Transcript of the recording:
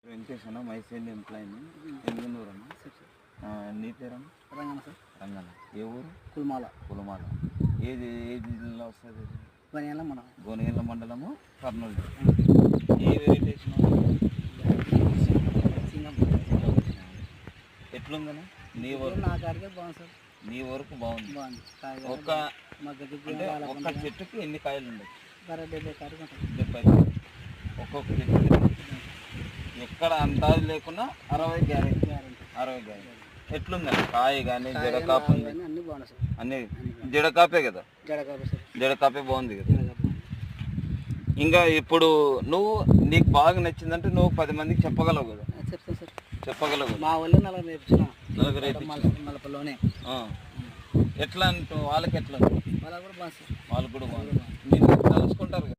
వెంకటేశ్వర మైసేల్ ఎంప్లాయీని ఎందుకున్నారమ్మా నీ పేరమ్మా రంగన సార్ రంగన ఏ ఊరు కులమాల ఏది ఏ జిల్లా వస్తుంది గోనెగండ్ల మండలము కర్నూలు ఏ వెరిటేషన్ ఎట్లుందన్నా నీ వరకు నా కాడికే బాగుంది సార్ నీ వరకు బాగుంది ఒక్క చెట్టుకి ఎన్ని కాయలు ఉండొచ్చు 70 కాయలు ఉంటాయి 70 ఒక్కొక్క చెట్టు ఎక్కడ అందాజు లేకున్నా 60 గ్యారెంటీ ఎట్లుందండి కాయ కానీ జడకాపు అన్ని బాగున్నాయి సార్ అన్ని జడకాపే కదా జడకాపే బాగుంది కదా ఇంకా ఇప్పుడు నీకు బాగా నచ్చిందంటే నువ్వు 10 మందికి చెప్పగలవు కదా చెప్తాను సార్ చెప్పగలవు మా వాళ్ళు నలుగురు నేర్పించిన నలుగురు ఎట్లా అంటూ వాళ్ళకి ఎట్లా వాళ్ళకు కూడా బాగుంది వాళ్ళు కూడా బాగుంది మీరు తెలుసుకుంటారు కదా